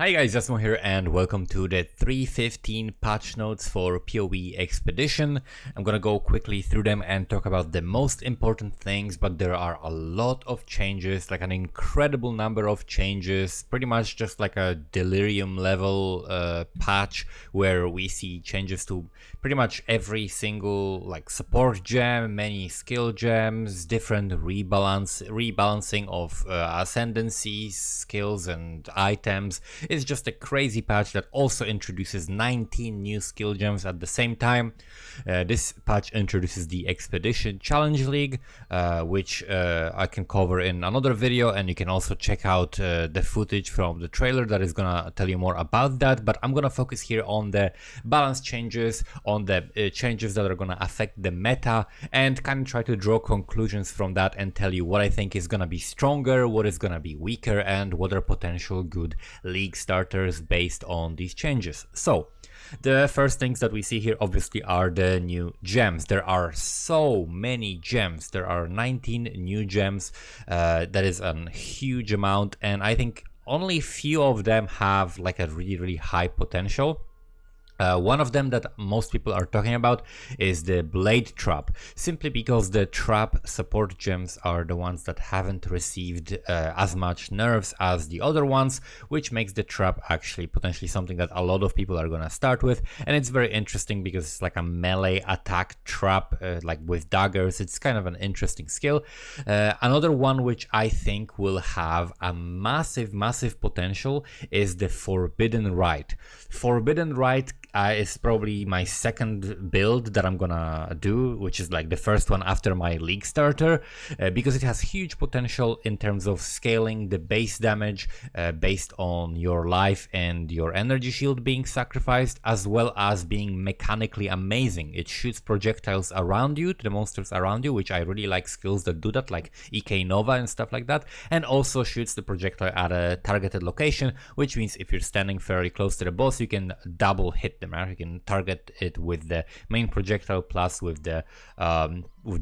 Hi guys, Jasmo here and welcome to the 3.15 patch notes for POE Expedition. I'm gonna go quickly through them and talk about the most important things, but there are a lot of changes, like an incredible number of changes, pretty much just like a delirium level patch where we see changes to pretty much every single like support gem, many skill gems, different rebalancing of ascendancy skills and items. It's just a crazy patch that also introduces 19 new skill gems at the same time. This patch introduces the Expedition Challenge League, which I can cover in another video, and you can also check out the footage from the trailer that is gonna tell you more about that. But I'm gonna focus here on the balance changes, on the changes that are gonna affect the meta, and kind of try to draw conclusions from that and tell you what I think is gonna be stronger, what is gonna be weaker, and what are potential good league starters based on these changes. So the first things that we see here obviously are the new gems. There are so many gems. There are 19 new gems. That is a huge amount, and I think only few of them have like a really high potential. One of them that most people are talking about is the Blade Trap, simply because the trap support gems are the ones that haven't received as much nerfs as the other ones, which makes the trap actually potentially something that a lot of people are gonna start with. And it's very interesting because it's like a melee attack trap, like with daggers. It's kind of an interesting skill. Another one which I think will have a massive potential is the Forbidden Rite. Forbidden Rite is probably my second build that I'm gonna do, which is like the first one after my league starter, because it has huge potential in terms of scaling the base damage based on your life and your energy shield being sacrificed, as well as being mechanically amazing. It shoots projectiles around you, to the monsters around you, which I really like skills that do that, like EK Nova and stuff like that, and also shoots the projectile at a targeted location, which means if you're standing fairly close to the boss, you can double hit them. You can target it with the main projectile plus with the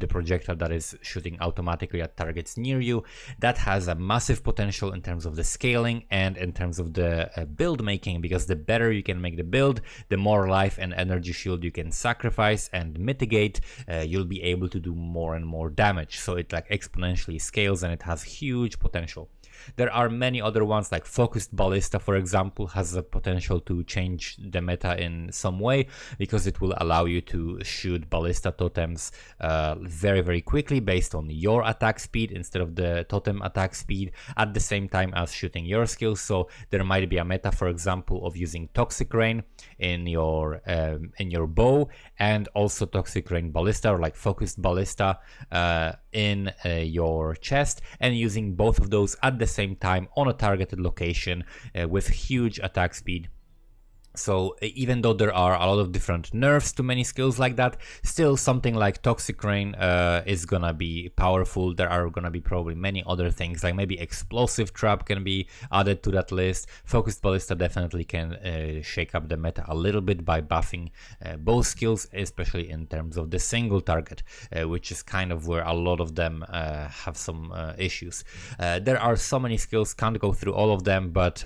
projectile that is shooting automatically at targets near you. That has a massive potential in terms of the scaling and in terms of the build making, because the better you can make the build, the more life and energy shield you can sacrifice and mitigate, you'll be able to do more and more damage. So it like exponentially scales, and it has huge potential. There are many other ones, like Focused Ballista, for example, has the potential to change the meta in some way, because it will allow you to shoot ballista totems very quickly based on your attack speed instead of the totem attack speed, at the same time as shooting your skills. So there might be a meta, for example, of using Toxic Rain in your bow, and also Toxic Rain Ballista, or like Focused Ballista in your chest, and using both of those at the same time on a targeted location with huge attack speed. So even though there are a lot of different nerfs to many skills like that, still something like Toxic Rain is gonna be powerful. There are gonna be probably many other things, like maybe Explosive Trap can be added to that list. Focused Ballista definitely can shake up the meta a little bit by buffing both skills, especially in terms of the single target, which is kind of where a lot of them have some issues. There are so many skills, can't go through all of them, but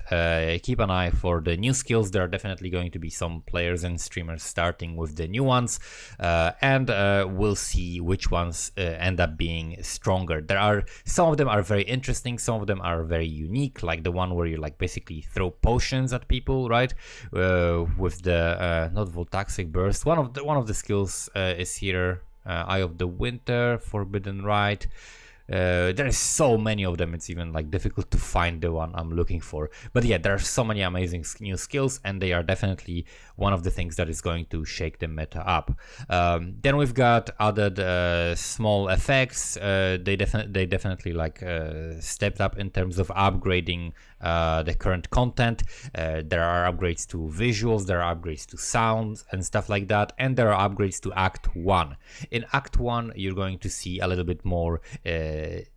keep an eye for the new skills. There are definitely going to be some players and streamers starting with the new ones, and we'll see which ones end up being stronger. There are some of them are very interesting, some of them are very unique, like the one where you like basically throw potions at people, right? With the not Voltaxic Burst. One of the skills is here, Eye of the Winter, Forbidden Rite. There is so many of them, it's even like difficult to find the one I'm looking for. But yeah, there are so many amazing new skills, and they are definitely one of the things that is going to shake the meta up. Then we've got added small effects. They definitely like stepped up in terms of upgrading the current content. There are upgrades to visuals, there are upgrades to sounds and stuff like that, and there are upgrades to Act 1. In Act 1 you're going to see a little bit more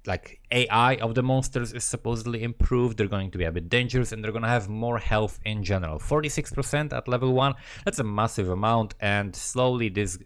like AI of the monsters is supposedly improved. They're going to be a bit dangerous, and they're going to have more health in general. 46% at level 1, that's a massive amount, and slowly this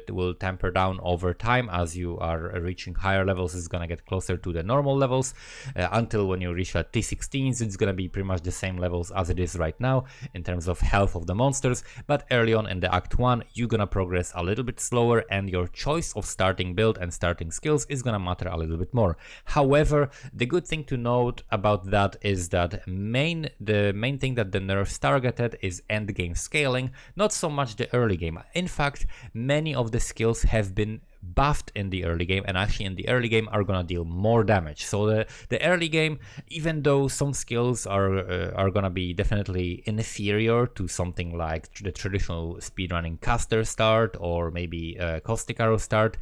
will temper down over time. As you are reaching higher levels, it's going to get closer to the normal levels, until when you reach T16s, it's going to be pretty much the same levels as it is right now in terms of health of the monsters. But early on in the Act 1, you're going to progress a little bit slower, and your choice of starting build and starting skills is going to matter a little bit more. However, the good thing to note about that is that the main thing that the nerfs targeted is end game scaling, not so much the early game. In fact, many of the skills have been buffed in the early game, and actually in the early game are gonna deal more damage. So the early game, even though some skills are gonna be definitely inferior to something like the traditional speedrunning caster start or maybe caustic arrow start,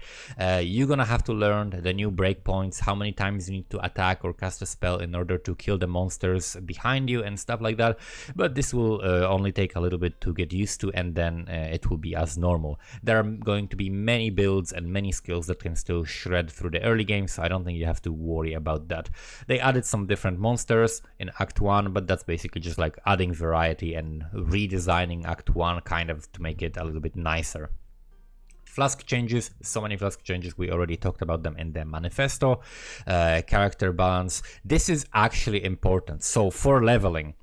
you're gonna have to learn the new breakpoints, how many times you need to attack or cast a spell in order to kill the monsters behind you and stuff like that. But this will only take a little bit to get used to, and then it will be as normal. There are going to be many builds and many skills that can still shred through the early game, so I don't think you have to worry about that. They added some different monsters in Act 1, but that's basically just like adding variety and redesigning Act 1 kind of to make it a little bit nicer. Flask changes, so many Flask changes, we already talked about them in the manifesto. Character balance, this is actually important. So for leveling,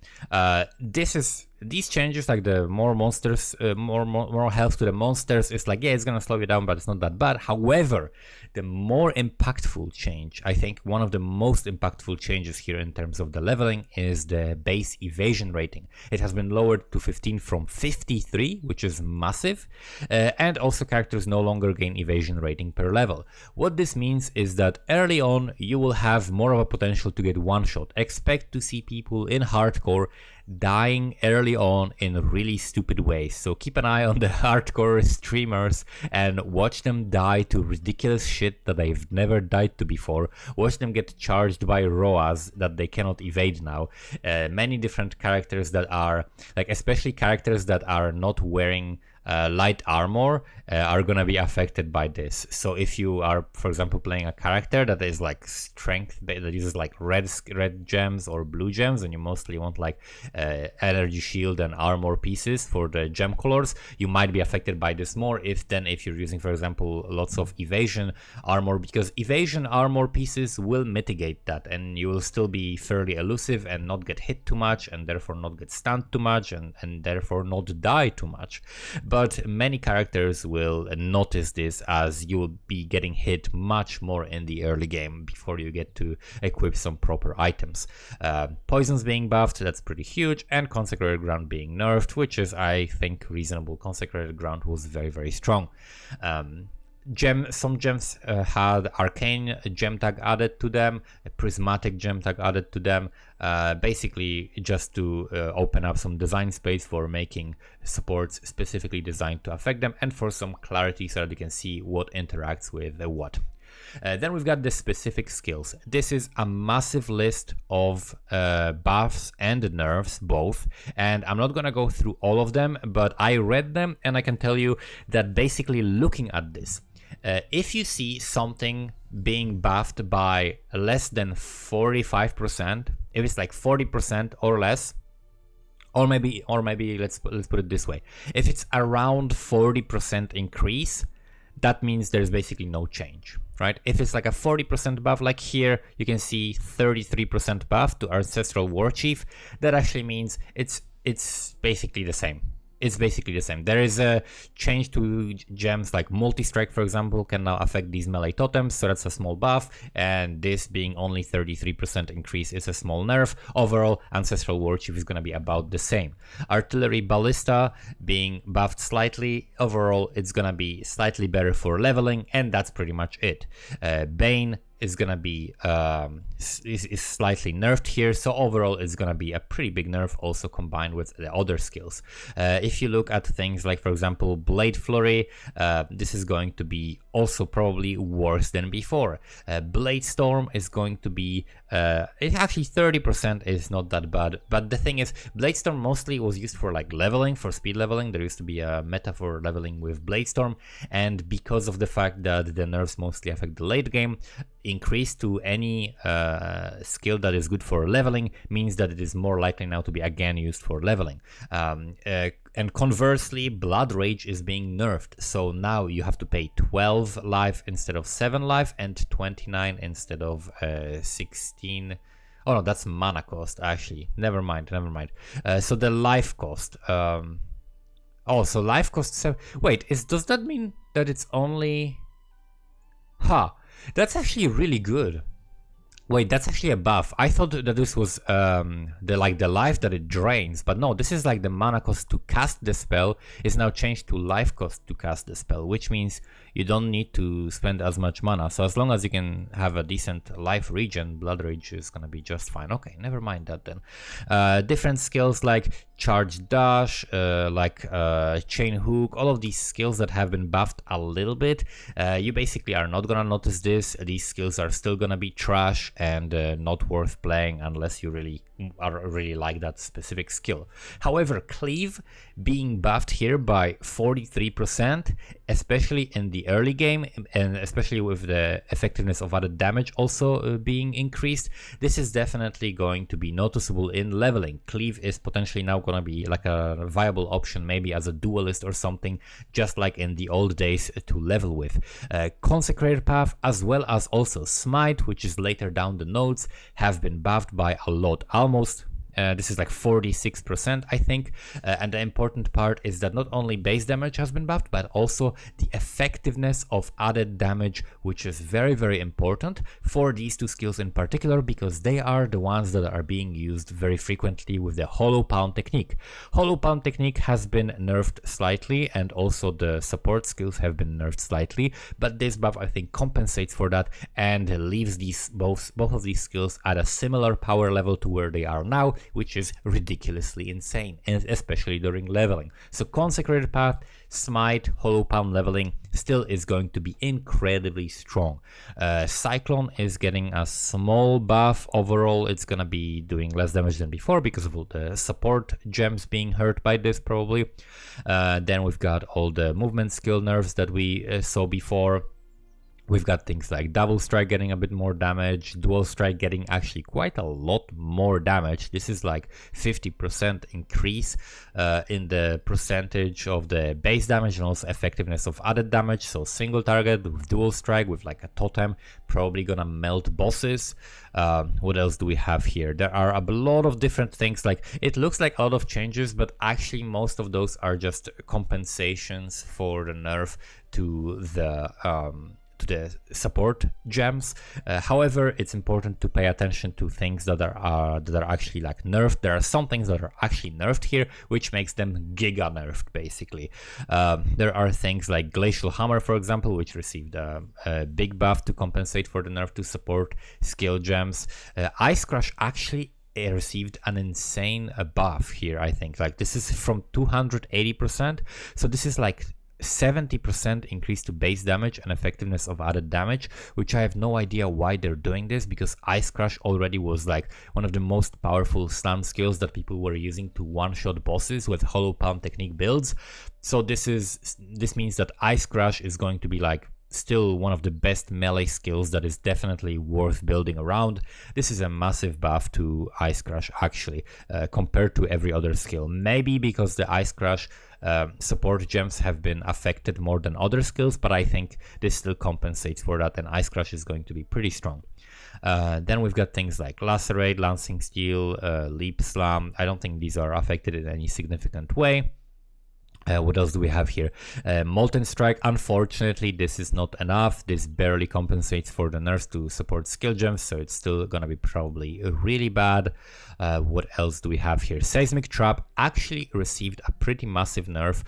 these changes, like the more monsters, more health to the monsters, is like, yeah, it's gonna slow you down, but it's not that bad. However, the more impactful change, I think one of the most impactful changes here in terms of the leveling, is the base evasion rating. It has been lowered to 15 from 53, which is massive, and also characters no longer gain evasion rating per level. What this means is that early on you will have more of a potential to get one shot. Expect to see people in hardcore dying early on in really stupid ways. So keep an eye on the hardcore streamers and watch them die to ridiculous shit that they've never died to before. Watch them get charged by ROAs that they cannot evade now. Many different characters that are, like especially characters that are not wearing light armor are gonna be affected by this. So if you are, for example, playing a character that is like strength, that uses like red gems or blue gems, and you mostly want like energy shield and armor pieces for the gem colors, you might be affected by this more if you're using, for example, lots of evasion armor, because evasion armor pieces will mitigate that, and you will still be fairly elusive and not get hit too much, and therefore not get stunned too much, and therefore not die too much. But many characters will notice this, as you will be getting hit much more in the early game before you get to equip some proper items. Poisons being buffed, that's pretty huge, and Consecrated Ground being nerfed, which is, I think, reasonable. Consecrated Ground was very, very strong. Some gems had arcane gem tag added to them, a prismatic gem tag added to them, basically just to open up some design space for making supports specifically designed to affect them, and for some clarity so that you can see what interacts with what. Then we've got the specific skills. This is a massive list of buffs and nerfs both, and I'm not gonna go through all of them, but I read them and I can tell you that basically looking at this, if you see something being buffed by less than 45%, if it's like 40% or less, or maybe let's put it this way, if it's around 40% increase, that means there's basically no change, right? If it's like a 40% buff, like here you can see 33% buff to Ancestral War Chief, that actually means it's basically the same. It's basically the same. There is a change to gems like multi-strike, for example, can now affect these melee totems, so that's a small buff, and this being only 33% increase is a small nerf. Overall, Ancestral War Chief is going to be about the same. Artillery Ballista being buffed slightly, overall it's going to be slightly better for leveling, and that's pretty much it. Bane is gonna be is slightly nerfed here, so overall it's gonna be a pretty big nerf, also combined with the other skills. If you look at things like, for example, Blade Flurry, this is going to be also probably worse than before. Blade Storm is going to be it's actually 30% is not that bad, but the thing is, Blade Storm mostly was used for like leveling, for speed leveling. There used to be a meta for leveling with Blade Storm, and because of the fact that the nerfs mostly affect the late game, increase to any skill that is good for leveling means that it is more likely now to be again used for leveling. And conversely, Blood Rage is being nerfed, so now you have to pay 12 life instead of 7 life and 29 instead of 16. Oh no, that's mana cost actually. Never mind. So the life cost. Oh, so life cost 7. Wait, does that mean that it's only? Huh. That's actually really good. Wait, that's actually a buff. I thought that this was the life that it drains, but no, this is like the mana cost to cast the spell is now changed to life cost to cast the spell, which means you don't need to spend as much mana. So as long as you can have a decent life regen, Blood Rage is gonna be just fine. Okay, never mind that then. Different skills like Charge Dash, Chain Hook, all of these skills that have been buffed a little bit. You basically are not gonna notice this. These skills are still gonna be trash and not worth playing unless you really like that specific skill. However, Cleave being buffed here by 43%, especially in the early game, and especially with the effectiveness of added damage also being increased, this is definitely going to be noticeable in leveling. Cleave is potentially now going to be like a viable option, maybe as a duelist or something, just like in the old days to level with. Consecrated Path as well as also Smite, which is later down the nodes, have been buffed by a lot, almost. This is like 46%, I think. And the important part is that not only base damage has been buffed, but also the effectiveness of added damage, which is very, very important for these two skills in particular, because they are the ones that are being used very frequently with the Hollow Pound technique. Hollow Pound technique has been nerfed slightly, and also the support skills have been nerfed slightly, but this buff I think compensates for that and leaves both of these skills at a similar power level to where they are now, which is ridiculously insane, and especially during leveling. So Consecrated Path, Smite, Hollow Pound leveling still is going to be incredibly strong. Cyclone is getting a small buff. Overall, it's gonna be doing less damage than before because of all the support gems being hurt by this probably. Then we've got all the movement skill nerfs that we saw before. We've got things like Double Strike getting a bit more damage, Dual Strike getting actually quite a lot more damage. This is like 50% increase in the percentage of the base damage and also effectiveness of added damage. So single target with Dual Strike with like a totem, probably gonna melt bosses. What else do we have here? There are a lot of different things. Like, it looks like a lot of changes, but actually most of those are just compensations for the nerf to the support gems. However, it's important to pay attention to things that are actually like nerfed. There are some things that are actually nerfed here, which makes them giga nerfed basically. There are things like Glacial Hammer, for example, which received a big buff to compensate for the nerf to support skill gems. Ice Crush actually received an insane buff here, I think. Like, this is from 280%, so this is like 70% increase to base damage and effectiveness of added damage, which I have no idea why they're doing this, because Ice Crush already was like one of the most powerful stun skills that people were using to one-shot bosses with Hollow Pound technique builds. So this means that Ice Crush is going to be like still one of the best melee skills that is definitely worth building around. This is a massive buff to Ice Crush actually, compared to every other skill. Maybe because the Ice Crush support gems have been affected more than other skills, but I think this still compensates for that, and Ice Crush is going to be pretty strong. Then we've got things like Lacerate, Lancing Steel, Leap Slam. I don't think these are affected in any significant way. What else do we have here? Molten Strike. Unfortunately, this is not enough. This barely compensates for the nerfs to support skill gems, so it's still gonna be probably really bad. What else do we have here? Seismic Trap actually received a pretty massive nerf.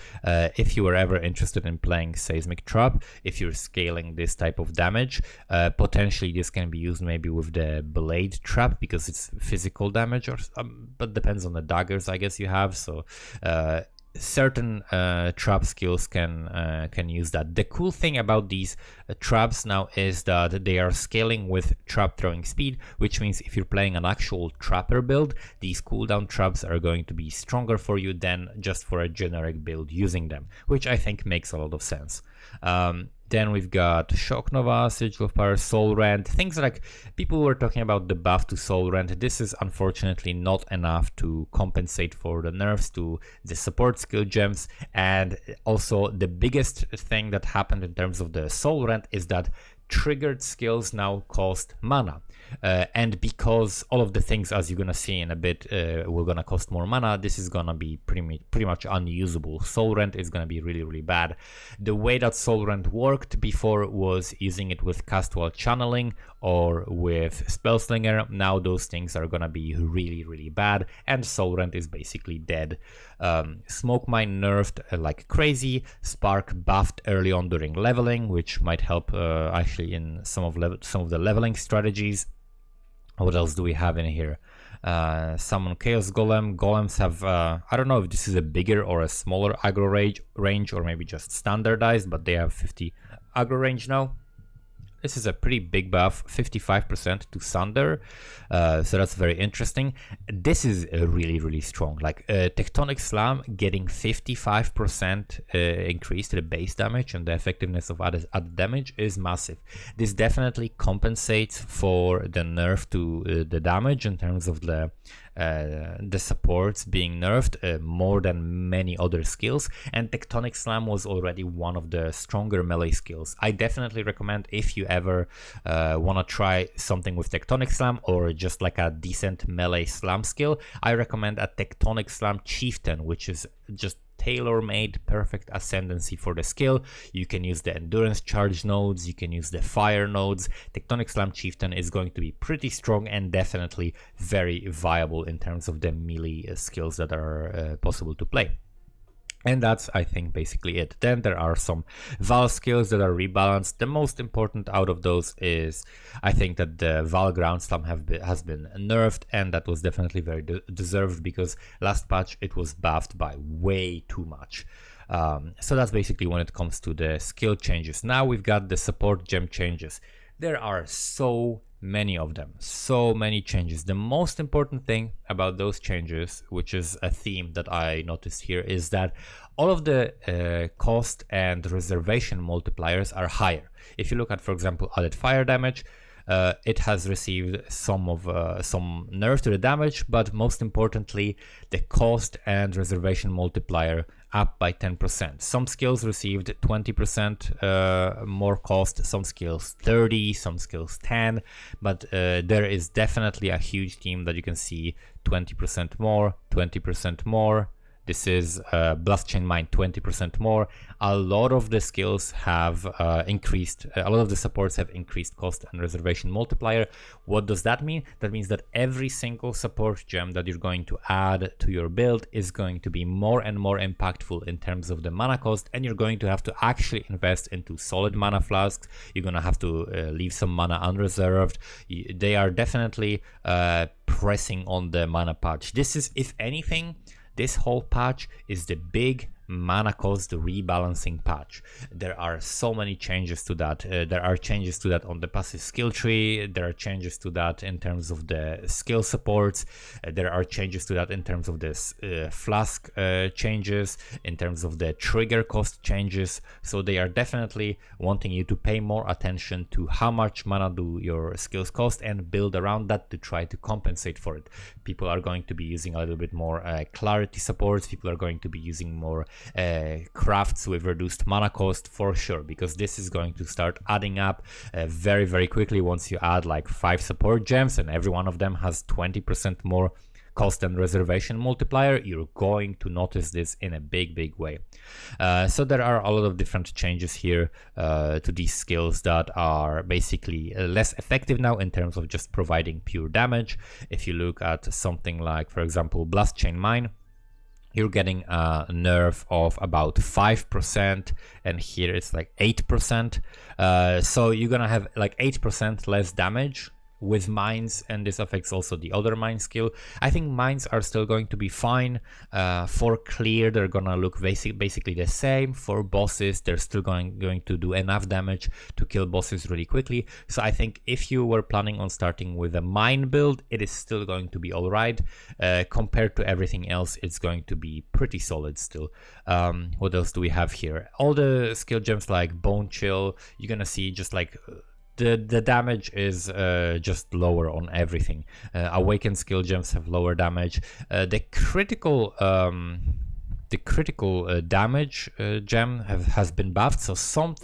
If you were ever interested in playing Seismic Trap, if you're scaling this type of damage, potentially this can be used maybe with the Blade Trap because it's physical damage, or but depends on the daggers I guess you have. So certain trap skills can use that. The cool thing about these traps now is that they are scaling with trap throwing speed, which means if you're playing an actual trapper build, these cooldown traps are going to be stronger for you than just for a generic build using them, which I think makes a lot of sense. Then we've got Shock Nova, Sigil of Power, Soul Rend, things like people were talking about the buff to Soul Rend. This is unfortunately not enough to compensate for the nerfs to the support skill gems. And also the biggest thing that happened in terms of the Soul Rend is that triggered skills now cost mana. And because all of the things, as you're gonna see in a bit, will gonna cost more mana, this is gonna be pretty much unusable. Soul Rend is gonna be really bad. The way that Soul Rend worked before was using it with cast while channeling or with Spellslinger. Now those things are gonna be really bad, and Soul Rend is basically dead. Smoke Mine nerfed like crazy. Spark buffed early on during leveling, which might help actually in some of the leveling strategies. What else do we have in here? Summon Chaos Golem. Golems have, I don't know if this is a bigger or a smaller aggro range or maybe just standardized, but they have 50 aggro range now. This is a pretty big buff, 55% to Sunder, so that's very interesting. This is really strong, like Tectonic Slam getting 55% increase to the base damage, and the effectiveness of added damage is massive. This definitely compensates for the nerf to the damage in terms of the supports being nerfed more than many other skills, and Tectonic Slam was already one of the stronger melee skills. I definitely recommend, if you ever want to try something with Tectonic Slam or just like a decent melee slam skill, I recommend a Tectonic Slam Chieftain, which is just tailor-made perfect ascendancy for the skill. You can use the endurance charge nodes, you can use the fire nodes. Tectonic Slam Chieftain is going to be pretty strong and definitely very viable in terms of the melee skills that are possible to play. And that's, I think, basically it. Then there are some Val skills that are rebalanced. The most important out of those is, I think, that the Val Ground Slam has been nerfed, and that was definitely very deserved, because last patch it was buffed by way too much. So that's basically when it comes to the skill changes. Now we've got the support gem changes. There are so many of them, so many changes. The most important thing about those changes, which is a theme that I noticed here, is that all of the cost and reservation multipliers are higher. If you look at, for example, added fire damage, it has received some nerf to the damage, but most importantly, the cost and reservation multiplier up by 10%. Some skills received 20% more cost, some skills 30, some skills 10, but there is definitely a huge theme that you can see: 20% more, 20% more. This is Blast Chain Mine, 20% more. A lot of the skills have increased, a lot of the supports have increased cost and reservation multiplier. What does that mean? That means that every single support gem that you're going to add to your build is going to be more and more impactful in terms of the mana cost, and you're going to have to actually invest into solid mana flasks. You're going to have to leave some mana unreserved. They are definitely pressing on the mana patch. This is, if anything, this whole patch is the big mana cost rebalancing patch. There are so many changes to that. There are changes to that on the passive skill tree. There are changes to that in terms of the skill supports. There are changes to that in terms of this Flask changes, in terms of the trigger cost changes. So they are definitely wanting you to pay more attention to how much mana do your skills cost and build around that to try to compensate for it. People are going to be using a little bit more clarity supports. People are going to be using more crafts with reduced mana cost for sure, because this is going to start adding up very quickly. Once you add like 5 support gems and every one of them has 20% more cost and reservation multiplier, you're going to notice this in a big way. So there are a lot of different changes here to these skills that are basically less effective now in terms of just providing pure damage. If you look at something like, for example, Blast Chain Mine, you're getting a nerf of about 5%, and here it's like 8%. So you're gonna have like 8% less damage with mines, and this affects also the other mine skill. I think mines are still going to be fine. For clear, they're gonna look basically the same. For bosses, they're still going to do enough damage to kill bosses really quickly. So I think if you were planning on starting with a mine build, it is still going to be all right. Compared to everything else, it's going to be pretty solid still. What else do we have here? All the skill gems like Bone Chill, you're gonna see just like the damage is just lower on everything. Awakened skill gems have lower damage. The critical damage gem has been buffed, so some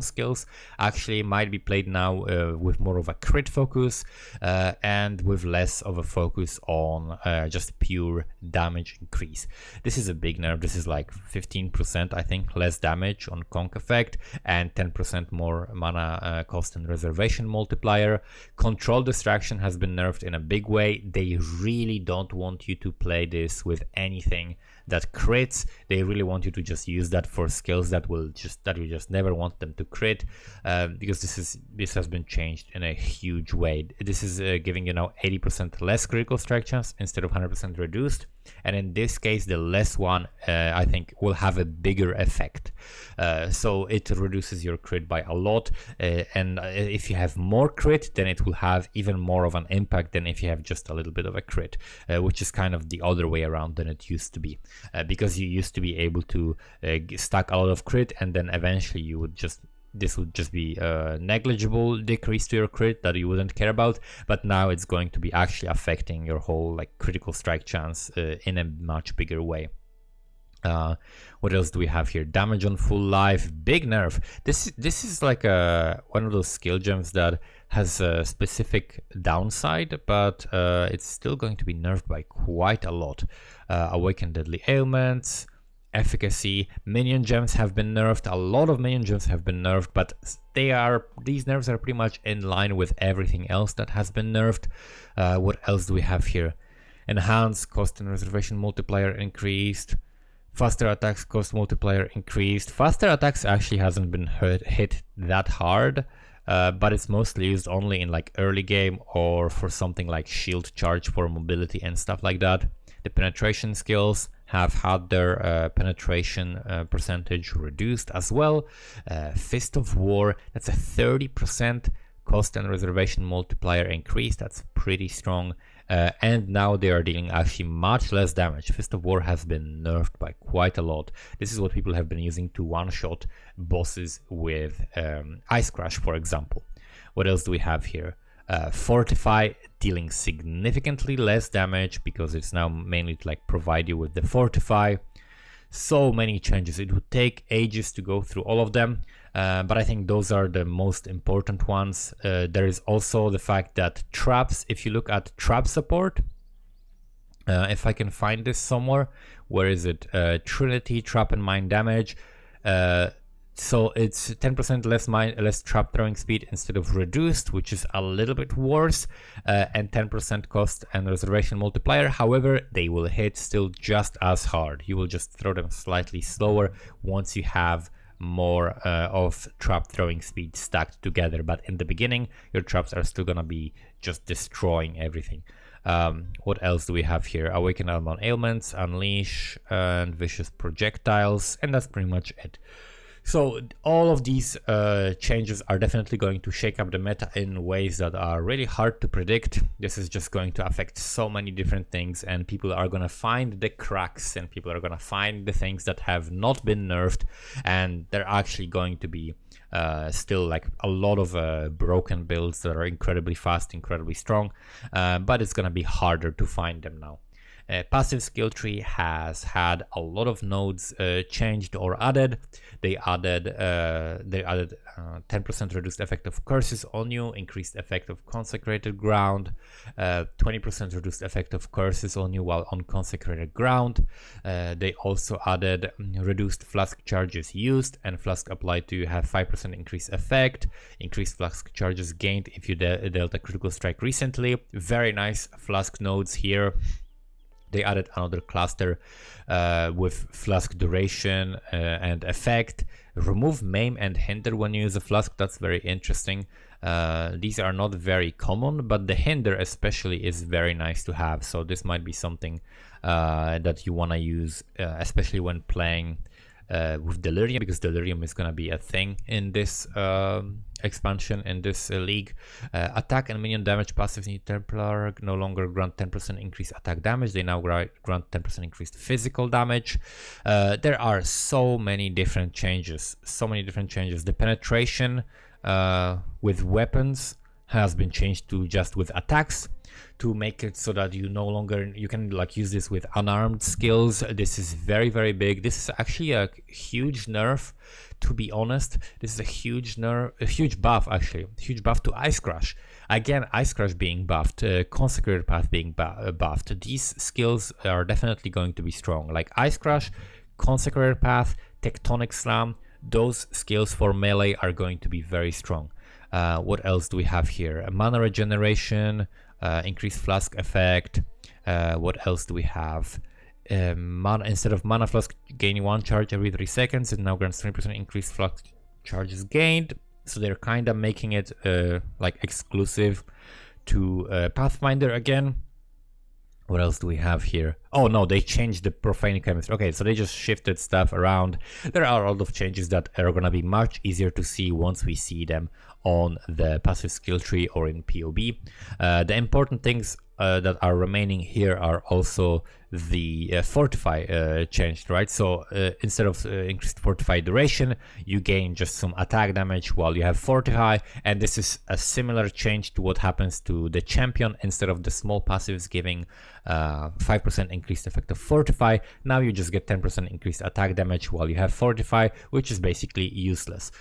skills actually might be played now with more of a crit focus and with less of a focus on just pure damage increase. This is a big nerf. This is like 15%, I think, less damage on conk effect and 10% more mana cost and reservation multiplier. Control distraction has been nerfed in a big way. They really don't want you to play this with anything that crits. They really want you to just use that for skills that you just never want them to crit, because this has been changed in a huge way. This is giving you now 80% less critical strike chance instead of 100% reduced, and in this case the less one I think will have a bigger effect. So it reduces your crit by a lot, and if you have more crit, then it will have even more of an impact than if you have just a little bit of a crit, which is kind of the other way around than it used to be. Because you used to be able to stack a lot of crit, and then eventually this would just be a negligible decrease to your crit that you wouldn't care about, but now it's going to be actually affecting your whole like critical strike chance in a much bigger way. What else do we have here? Damage on full life, big nerf. This is like one of those skill gems that has a specific downside, but it's still going to be nerfed by quite a lot. Awaken deadly ailments, efficacy, minion gems have been nerfed. A lot of minion gems have been nerfed, but these nerfs are pretty much in line with everything else that has been nerfed. What else do we have here? Enhanced cost and reservation multiplier increased. Faster attacks cost multiplier increased. Faster attacks actually hasn't been hit that hard, but it's mostly used only in like early game or for something like shield charge for mobility and stuff like that. The penetration skills have had their penetration percentage reduced as well. Fist of War, that's a 30% cost and reservation multiplier increase. That's pretty strong. And now they are dealing actually much less damage. Fist of War has been nerfed by quite a lot. This is what people have been using to one-shot bosses with Ice Crash, for example. What else do we have here? Fortify, dealing significantly less damage because it's now mainly to like provide you with the Fortify. So many changes. It would take ages to go through all of them, but I think those are the most important ones. There is also the fact that traps, if you look at trap support, if I can find this somewhere, where is it? Trinity, trap and mine damage. So it's 10% less trap throwing speed instead of reduced, which is a little bit worse, and 10% cost and reservation multiplier. However, they will hit still just as hard. You will just throw them slightly slower once you have more of trap throwing speed stacked together. But in the beginning, your traps are still gonna be just destroying everything. What else do we have here? Awaken Almond Ailments, Unleash, and Vicious Projectiles, and that's pretty much it. So all of these changes are definitely going to shake up the meta in ways that are really hard to predict. This is just going to affect so many different things, and people are going to find the cracks, and people are going to find the things that have not been nerfed, and they're actually going to be still like a lot of broken builds that are incredibly fast, incredibly strong, but it's going to be harder to find them now. Passive skill tree has had a lot of nodes changed or added. They added 10% reduced effect of curses on you, increased effect of consecrated ground, 20% reduced effect of curses on you while on consecrated ground. They also added reduced flask charges used and flask applied to you have 5% increased effect. Increased flask charges gained if you dealt a critical strike recently. Very nice flask nodes here. They added another cluster with Flask duration and effect. Remove maim and hinder when you use a Flask. That's very interesting. These are not very common, but the hinder especially is very nice to have. So this might be something that you want to use, especially when playing with Delirium, because Delirium is going to be a thing in this expansion, in this league. Attack and minion damage passives in Templar no longer grant 10% increased attack damage. They now grant 10% increased physical damage. There are so many different changes. The penetration with weapons has been changed to just with attacks, to make it so that you can like use this with unarmed skills. This is very, very big. This is actually a huge nerf, to be honest. This is a huge nerf, a huge buff actually, huge buff to Ice Crush. Again, Ice Crush being buffed, Consecrated Path being buffed. These skills are definitely going to be strong, like Ice Crush, Consecrated Path, Tectonic Slam. Those skills for melee are going to be very strong. What else do we have here? Mana regeneration, increased Flask effect. What else do we have? Instead of Mana Flask gaining 1 charge every 3 seconds, it now grants 20% increased Flask charges gained. So they're kind of making it like exclusive to Pathfinder again. What else do we have here? Oh no, they changed the profane chemistry. Okay, so they just shifted stuff around. There are a lot of changes that are gonna be much easier to see once we see them on the passive skill tree or in POB. The important things that are remaining here are also the fortify changed, right? So instead of increased fortify duration, you gain just some attack damage while you have fortify, and this is a similar change to what happens to the champion. Instead of the small passives giving 5% increased effect of fortify, now you just get 10% increased attack damage while you have fortify, which is basically useless.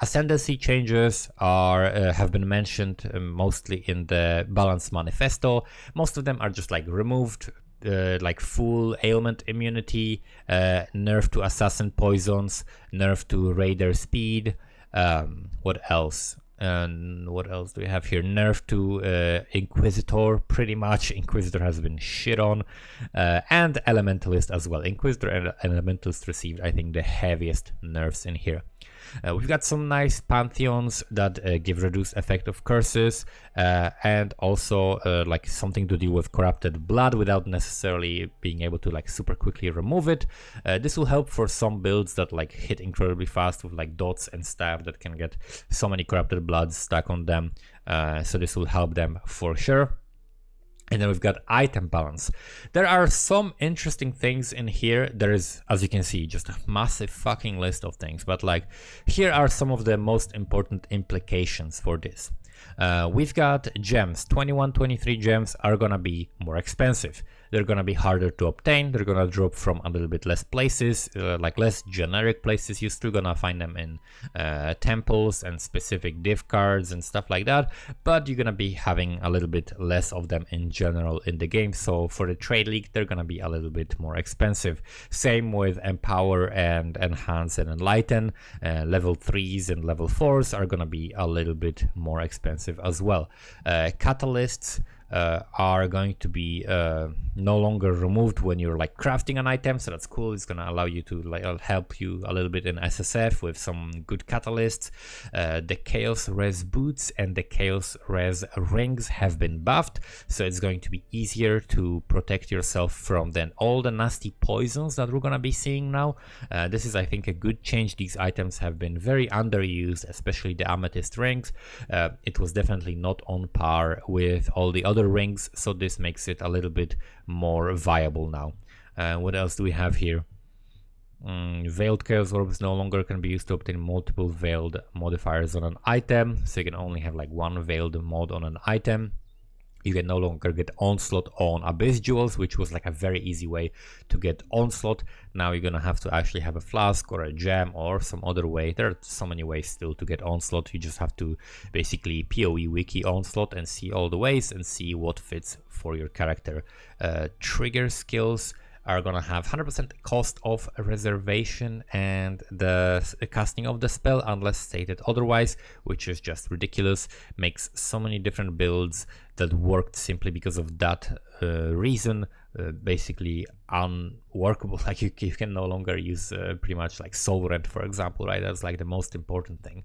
Ascendancy changes have been mentioned mostly in the Balance Manifesto. Most of them are just like removed, like full ailment immunity, nerf to assassin poisons, nerf to raider speed. What else? And what else do we have here? Nerf to Inquisitor. Pretty much Inquisitor has been shit on, and Elementalist as well. Inquisitor and Elementalist received, I think, the heaviest nerfs in here. We've got some nice pantheons that give reduced effect of curses, and also like something to deal with corrupted blood without necessarily being able to like super quickly remove it. This will help for some builds that like hit incredibly fast with like dots and staff that can get so many corrupted bloods stuck on them. So this will help them for sure. And then we've got item balance. There are some interesting things in here. There is, as you can see, just a massive fucking list of things. But like, here are some of the most important implications for this. We've got gems. 21, 23 gems are gonna be more expensive. They're gonna be harder to obtain. They're gonna drop from a little bit less places, like less generic places. You're still gonna find them in temples and specific div cards and stuff like that, but you're gonna be having a little bit less of them in general in the game. So for the trade league, they're gonna be a little bit more expensive. Same with empower and enhance and enlighten. Level 3s and level 4s are gonna be a little bit more expensive as well. Catalysts are going to be no longer removed when you're like crafting an item, so that's cool. It's gonna allow you to like help you a little bit in SSF with some good catalysts. The Chaos Res boots and the Chaos Res rings have been buffed, so it's going to be easier to protect yourself from then all the nasty poisons that we're gonna be seeing now. This is, I think, a good change. These items have been very underused, especially the Amethyst rings. It was definitely not on par with all the other rings, so this makes it a little bit more viable now. What else do we have here? Veiled Chaos Orbs no longer can be used to obtain multiple veiled modifiers on an item, so you can only have like one veiled mod on an item. You can no longer get Onslaught on Abyss Jewels, which was like a very easy way to get Onslaught. Now you're gonna have to actually have a Flask or a gem or some other way. There are so many ways still to get Onslaught. You just have to basically POE wiki Onslaught and see all the ways and see what fits for your character. Trigger skills are gonna have 100% cost of reservation and the casting of the spell unless stated otherwise, which is just ridiculous. Makes so many different builds that worked simply because of that reason basically unworkable. Like you can no longer use pretty much like Sovereign, for example, right? That's like the most important thing.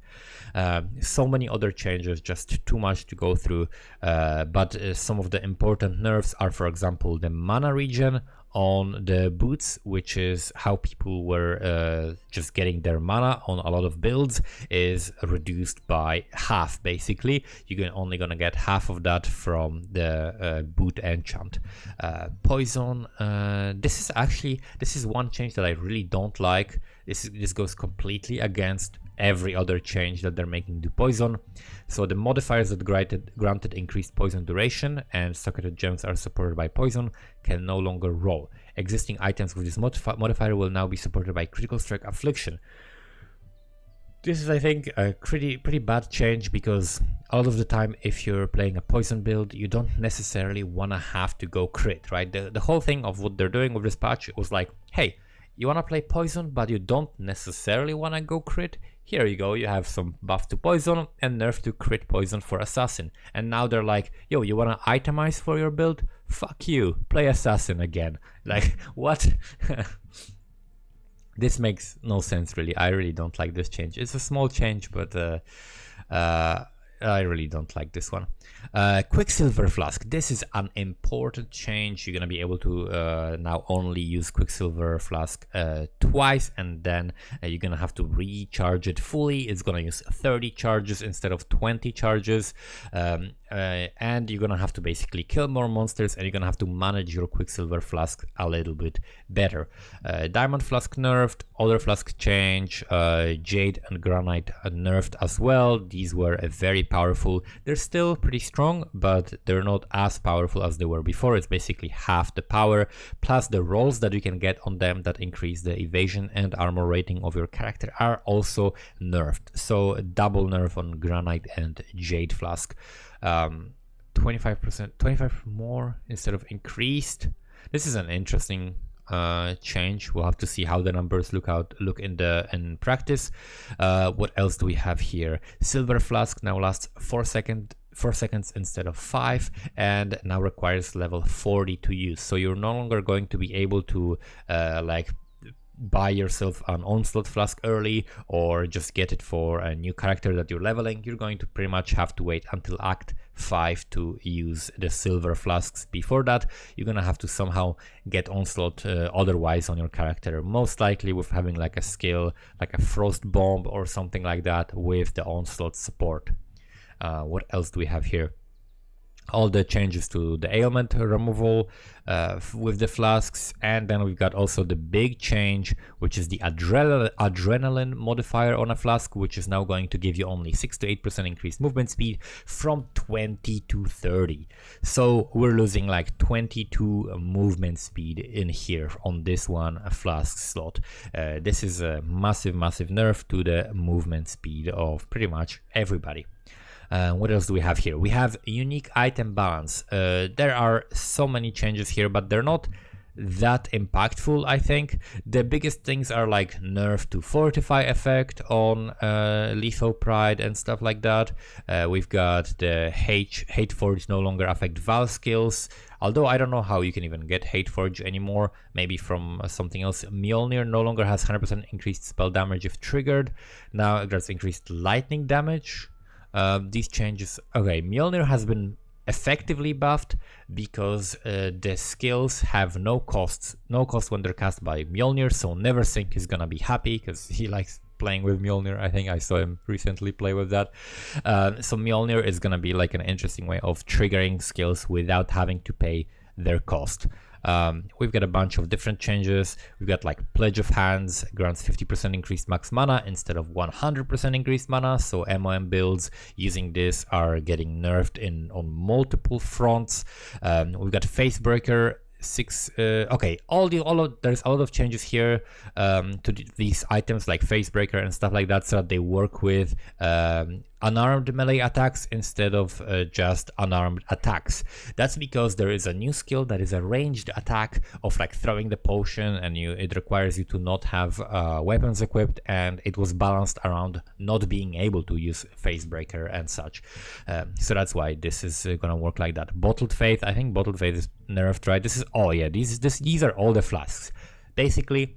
So many other changes, just too much to go through, but some of the important nerfs are, for example, the mana regen on the boots, which is how people were just getting their mana on a lot of builds, is reduced by half. Basically, you're only gonna get half of that from the boot enchant. Poison, this is one change that I really don't like. This goes completely against every other change that they're making to poison. So the modifiers that granted increased poison duration and socketed gems are supported by poison can no longer roll. Existing items with this modifier will now be supported by critical strike affliction. This is, I think, a pretty bad change, because a lot of the time, if you're playing a poison build, you don't necessarily wanna have to go crit, right? The whole thing of what they're doing with this patch was like, hey, you wanna play poison, but you don't necessarily wanna go crit? Here you go, you have some buff to poison and nerf to crit poison for assassin. And now they're like, yo, you wanna itemize for your build? Fuck you, play assassin again. Like, what? This makes no sense, really. I really don't like this change. It's a small change, but I really don't like this one. Quicksilver Flask. This is an important change. You're gonna be able to now only use Quicksilver Flask twice, and then you're gonna have to recharge it fully. It's gonna use 30 charges instead of 20 charges, and you're gonna have to basically kill more monsters, and you're gonna have to manage your Quicksilver Flask a little bit better. Diamond Flask nerfed, other Flask change, Jade and Granite nerfed as well. These were very powerful. They're still pretty strong, but they're not as powerful as they were before. It's basically half the power, plus the rolls that you can get on them that increase the evasion and armor rating of your character are also nerfed. So double nerf on Granite and Jade Flask. 25%, 25 more instead of increased. This is an interesting change. We'll have to see how the numbers look in practice. What else do we have here? Silver Flask now lasts 4 seconds instead of 5, and now requires level 40 to use. So you're no longer going to be able to like buy yourself an Onslaught Flask early, or just get it for a new character that you're leveling. You're going to pretty much have to wait until Act 5 to use the Silver Flasks. Before that, you're gonna have to somehow get Onslaught otherwise on your character, most likely with having like a skill like a Frost Bomb or something like that with the Onslaught support. What else do we have here? All the changes to the ailment removal with the flasks, and then we've got also the big change, which is the adrenaline modifier on a flask, which is now going to give you only 6 to 8% increased movement speed from 20 to 30. So we're losing like 22 movement speed in here on this one flask slot. This is a massive nerf to the movement speed of pretty much everybody. What else do we have here? We have unique item balance. There are so many changes here, but they're not that impactful, I think. The biggest things are like nerf to fortify effect on Lethal Pride and stuff like that. We've got the Hate Forge no longer affect Val skills, although I don't know how you can even get Hate Forge anymore, maybe from something else. Mjolnir no longer has 100% increased spell damage if triggered. Now it gets increased lightning damage. These changes, okay, Mjolnir has been effectively buffed because the skills have no cost when they're cast by Mjolnir, so Neversink is gonna be happy because he likes playing with Mjolnir. I think I saw him recently play with that. So Mjolnir is gonna be like an interesting way of triggering skills without having to pay their cost. We've got a bunch of different changes. We've got like Pledge of Hands grants 50% increased max mana instead of 100% increased mana, so MOM builds using this are getting nerfed on multiple fronts. We've got Facebreaker 6. Okay, there's a lot of changes here to these items like Facebreaker and stuff like that, so that they work with unarmed melee attacks instead of just unarmed attacks. That's because there is a new skill that is a ranged attack of like throwing the potion, and it requires you to not have weapons equipped, and it was balanced around not being able to use Facebreaker and such. So that's why this is gonna work like that. Bottled Faith, I think Bottled Faith is nerfed, right? This is, oh yeah, these are all the flasks. Basically,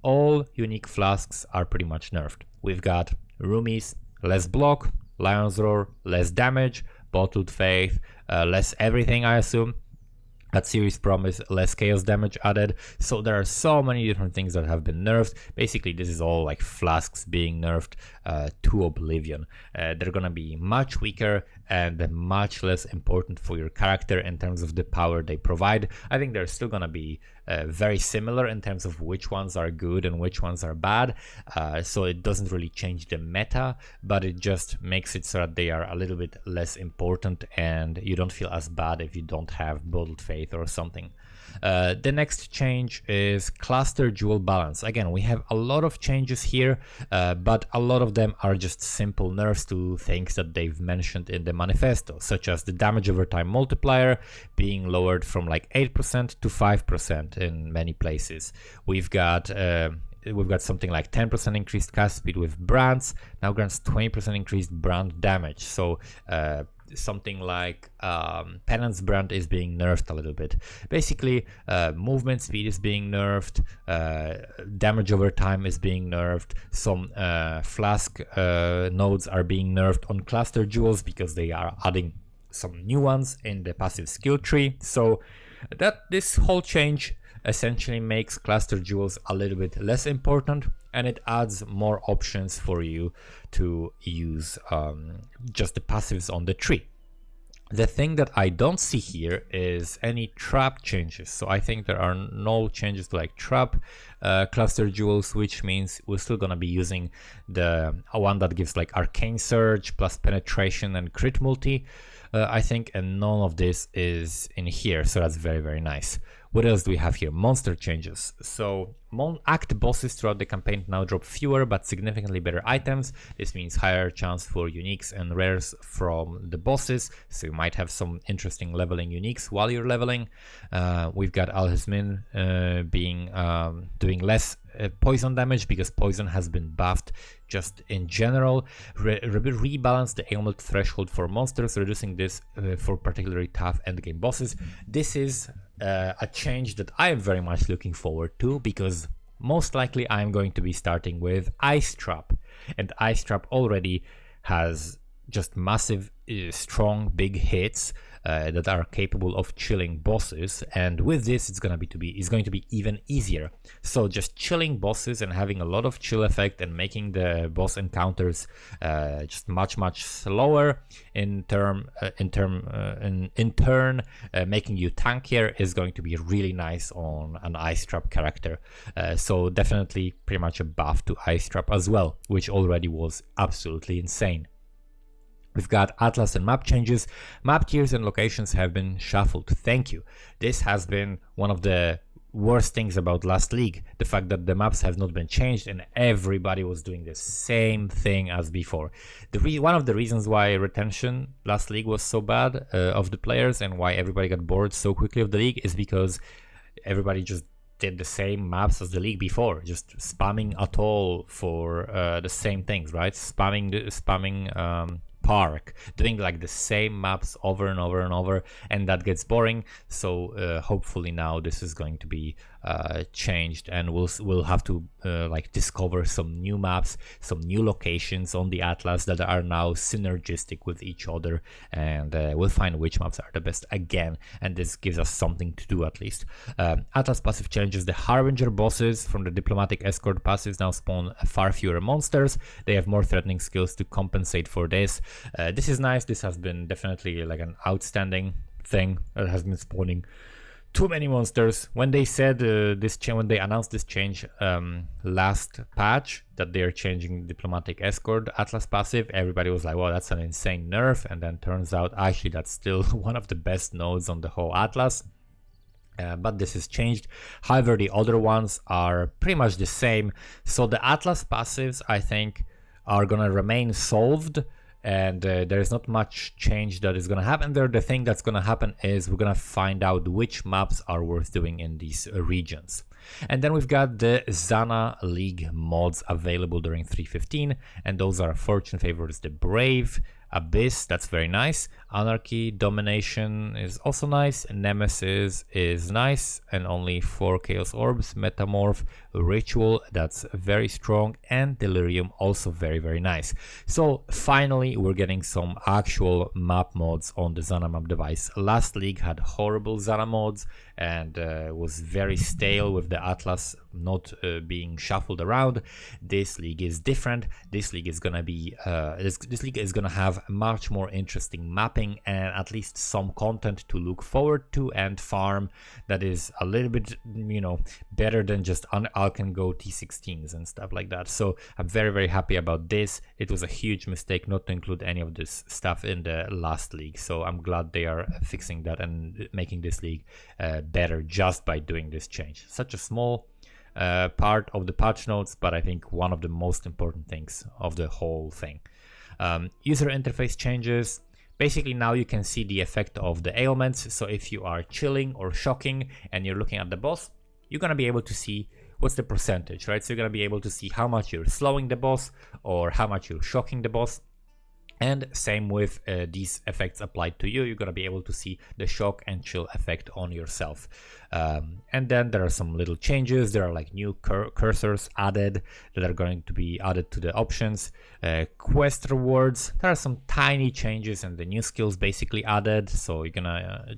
all unique flasks are pretty much nerfed. We've got Roomies, less block, Lion's Roar, less damage, Bottled Faith, less everything, I assume. That Series Promise, less chaos damage added. So there are so many different things that have been nerfed. Basically, this is all like flasks being nerfed to oblivion. They're gonna be much weaker and much less important for your character in terms of the power they provide. I think they're still gonna be very similar in terms of which ones are good and which ones are bad. So it doesn't really change the meta, but it just makes it so that they are a little bit less important and you don't feel as bad if you don't have Bottled Faith or something. The next change is cluster jewel balance. Again, we have a lot of changes here, but a lot of them are just simple nerfs to things that they've mentioned in the manifesto, such as the damage over time multiplier being lowered from like 8% to 5% in many places. We've got something like 10% increased cast speed with brands, now grants 20% increased brand damage. So something like Penance Brand is being nerfed a little bit. Basically, movement speed is being nerfed, damage over time is being nerfed, some Flask nodes are being nerfed on cluster jewels because they are adding some new ones in the passive skill tree. So this whole change essentially makes cluster jewels a little bit less important, and it adds more options for you to use just the passives on the tree. The thing that I don't see here is any trap changes. So I think there are no changes to like trap cluster jewels, which means we're still gonna be using the one that gives like arcane surge plus penetration and crit multi, I think, and none of this is in here. So that's very, very nice. What else do we have here? Monster changes. So act bosses throughout the campaign now drop fewer but significantly better items. This means higher chance for uniques and rares from the bosses. So you might have some interesting leveling uniques while you're leveling. We've got Alhizmin doing less poison damage because poison has been buffed just in general. Rebalance the ailment threshold for monsters, reducing this for particularly tough endgame bosses. This is a change that I am very much looking forward to, because most likely I'm going to be starting with Ice Trap, and Ice Trap already has just massive, strong, big hits that are capable of chilling bosses, and with this it's going to be even easier. So just chilling bosses and having a lot of chill effect and making the boss encounters just much slower in turn making you tankier is going to be really nice on an Ice Trap character. So definitely pretty much a buff to Ice Trap as well, which already was absolutely insane. We've got Atlas and map changes. Map tiers and locations have been shuffled. Thank you. This has been one of the worst things about last league. The fact that the maps have not been changed and everybody was doing the same thing as before. One of the reasons why retention last league was so bad of the players and why everybody got bored so quickly of the league is because everybody just did the same maps as the league before, just spamming at all for the same things, right? Spamming Park, doing like the same maps over and over and over, and that gets boring. So hopefully now this is going to be changed, and we'll have to like discover some new maps, some new locations on the Atlas that are now synergistic with each other, and we'll find which maps are the best again, and this gives us something to do at least. Atlas passive changes. The Harbinger bosses from the Diplomatic Escort passives now spawn far fewer monsters. They have more threatening skills to compensate for this. This is nice. This has been definitely like an outstanding thing that has been spawning too many monsters. When they said when they announced this change last patch, that they're changing Diplomatic Escort Atlas passive, everybody was like, "Wow, that's an insane nerf!" And then turns out actually that's still one of the best nodes on the whole Atlas. But this is changed. However, the other ones are pretty much the same. So the Atlas passives, I think, are gonna remain solved, and there is not much change that is going to happen there. The thing that's going to happen is we're going to find out which maps are worth doing in these regions. And then we've got the Zana League mods available during 3.15, and those are Fortune Favors the Brave, Abyss, that's very nice, Anarchy, Domination is also nice, Nemesis is nice, and only 4 Chaos Orbs, Metamorph, Ritual, that's very strong, and Delirium, also very, very nice. So finally we're getting some actual map mods on the Zana map device. Last league had horrible Zana mods and was very stale with the Atlas not being shuffled around. This league is different. This league is gonna be this league is gonna have much more interesting mapping and at least some content to look forward to and farm that is a little bit, you know, better than just Alcan Go T16s and stuff like that. So I'm very, very happy about this. It was a huge mistake not to include any of this stuff in the last league, so I'm glad they are fixing that and making this league better just by doing this change. Such a small part of the patch notes, but I think one of the most important things of the whole thing. User interface changes. Basically now you can see the effect of the ailments. So if you are chilling or shocking and you're looking at the boss, you're gonna be able to see what's the percentage, right? So you're gonna be able to see how much you're slowing the boss or how much you're shocking the boss. And same with these effects applied to you, you're going to be able to see the shock and chill effect on yourself. And then there are some little changes. There are like new cursors added that are going to be added to the options. Quest rewards, there are some tiny changes and the new skills basically added. So you're gonna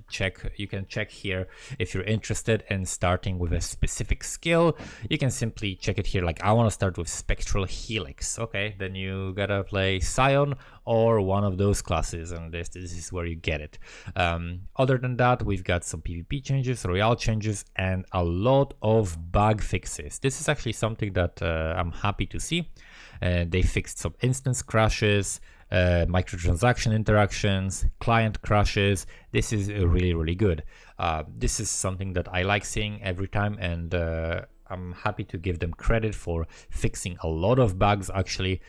you can check here if you're interested in starting with a specific skill. You can simply check it here, like I want to start with Spectral Helix. Okay, then you gotta play Scion or one of those classes, and this is where you get it. Other than that, we've got some PvP changes, Royale changes, and a lot of bug fixes. This is actually something that I'm happy to see. They fixed some instance crashes, microtransaction interactions, client crashes. This is really, really good. This is something that I like seeing every time, and I'm happy to give them credit for fixing a lot of bugs. Actually,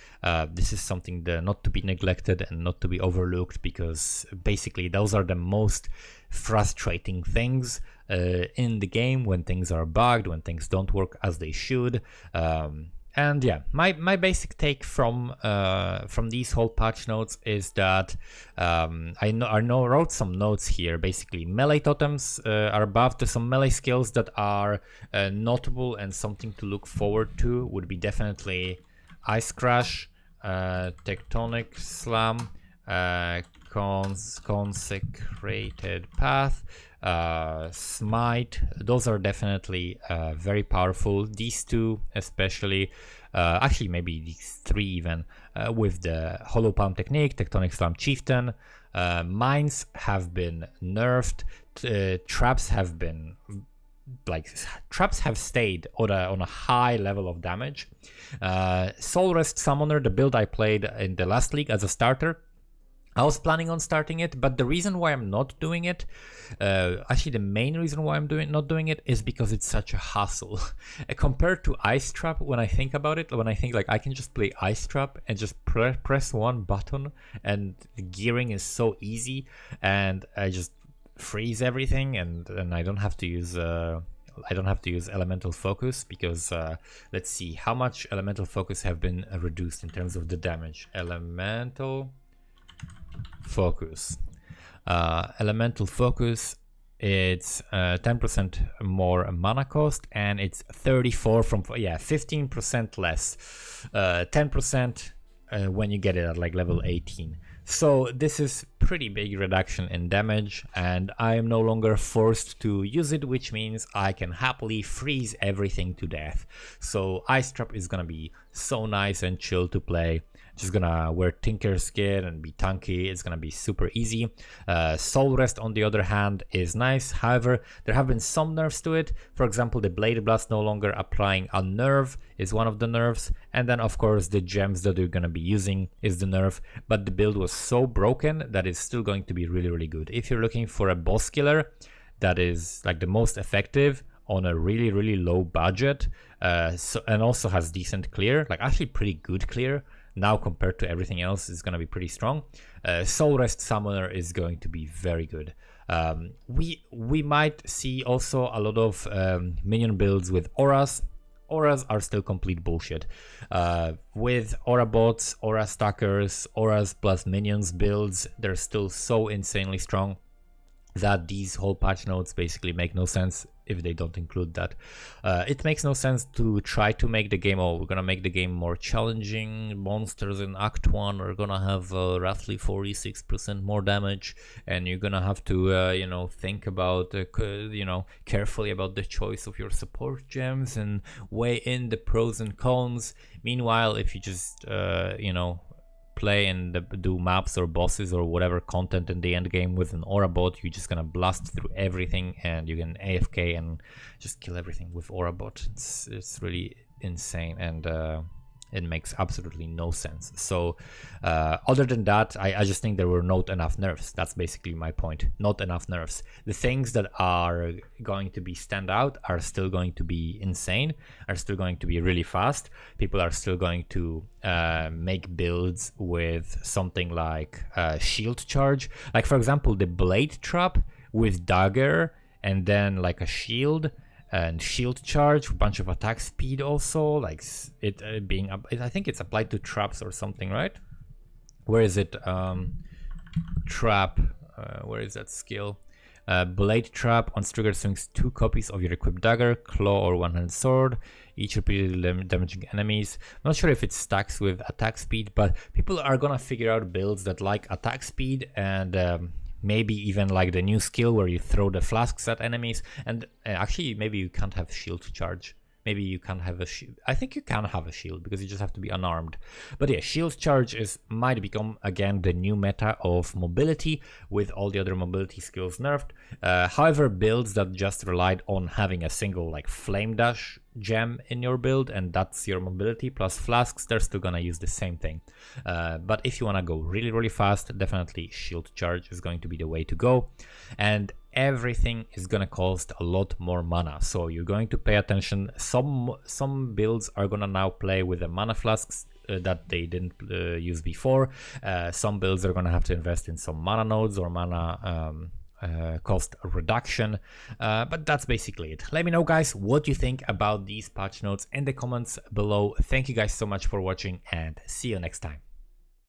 this is something that not to be neglected and not to be overlooked, because basically those are the most frustrating things in the game, when things are bugged, when things don't work as they should. And yeah, my basic take from these whole patch notes is that I wrote some notes here. Basically, melee totems are buffed. Some melee skills that are notable and something to look forward to would be definitely Ice Crash, Tectonic Slam, Consecrated Path, Smite. Those are definitely very powerful. These two especially, actually maybe these three even, with the Hollow Palm technique, Tectonic Slam Chieftain. Mines have been nerfed. Traps have been traps have stayed on a high level of damage. Soul Rest Summoner, the build I played in the last league as a starter, I was planning on starting it, but the reason why I'm not doing it, actually the main reason why I'm not doing it is because it's such a hassle. Compared to Ice Trap, when I think about it, when I think like I can just play Ice Trap and just press one button and the gearing is so easy, and I just freeze everything, and I don't have to use elemental focus, because let's see how much elemental focus have been reduced in terms of the damage. Elemental focus, it's 10% more mana cost, and it's 34 from 15% less, 10% when you get it at like level 18. So this is pretty big reduction in damage, and I am no longer forced to use it, which means I can happily freeze everything to death. So Ice Trap is gonna be so nice and chill to play. Just gonna wear Tinker's skin and be tanky. It's gonna be super easy. Soul Rest, on the other hand, is nice. However, there have been some nerfs to it. For example, the Blade Blast no longer applying a nerve is one of the nerfs. And then, of course, the gems that you're gonna be using is the nerf. But the build was so broken that it's still going to be really, really good. If you're looking for a boss killer that is like the most effective on a really, really low budget, and also has decent clear, like actually pretty good clear, now compared to everything else is going to be pretty strong. Soul Rest Summoner is going to be very good. We might see also a lot of minion builds with auras. Auras are still complete bullshit. With aura bots, aura stackers, auras plus minions builds, they're still so insanely strong that these whole patch notes basically make no sense if they don't include that. It makes no sense to try to make the game, oh, we're gonna make the game more challenging. Monsters in Act 1 are gonna have roughly 46% more damage, and you're gonna have to, you know, think about, you know, carefully about the choice of your support gems and weigh in the pros and cons. Meanwhile, if you just, you know, play and do maps or bosses or whatever content in the end game with an aura bot, you're just gonna blast through everything and you can AFK and just kill everything with aura bot. It's really insane, and it makes absolutely no sense. So other than that, I just think there were not enough nerfs. That's basically my point. Not enough nerfs. The things that are going to be stand out are still going to be insane, are still going to be really fast. People are still going to make builds with something like shield charge. Like for example, the blade trap with dagger and then like a shield and shield charge, a bunch of attack speed also, like it being I think it's applied to traps or something, right? Where is it? Trap, where is that skill? Blade trap on trigger swings 2 copies of your equipped dagger, claw or one-handed sword, each repeatedly damaging enemies. I'm not sure if it stacks with attack speed, but people are gonna figure out builds that like attack speed and maybe even like the new skill where you throw the flasks at enemies. And actually maybe you can't have shield charge. Maybe you can't have a shield. I think you can have a shield because you just have to be unarmed. But yeah, shield charge might become again the new meta of mobility with all the other mobility skills nerfed. However, builds that just relied on having a single like flame dash gem in your build and that's your mobility plus flasks, they're still gonna use the same thing. But if you want to go really fast, definitely shield charge is going to be the way to go, and everything is gonna cost a lot more mana, so you're going to pay attention. Some builds are gonna now play with the mana flasks that they didn't use before. Some builds are gonna have to invest in some mana nodes or mana cost reduction, but that's basically it. Let me know, guys, what you think about these patch notes in the comments below. Thank you guys so much for watching and see you next time.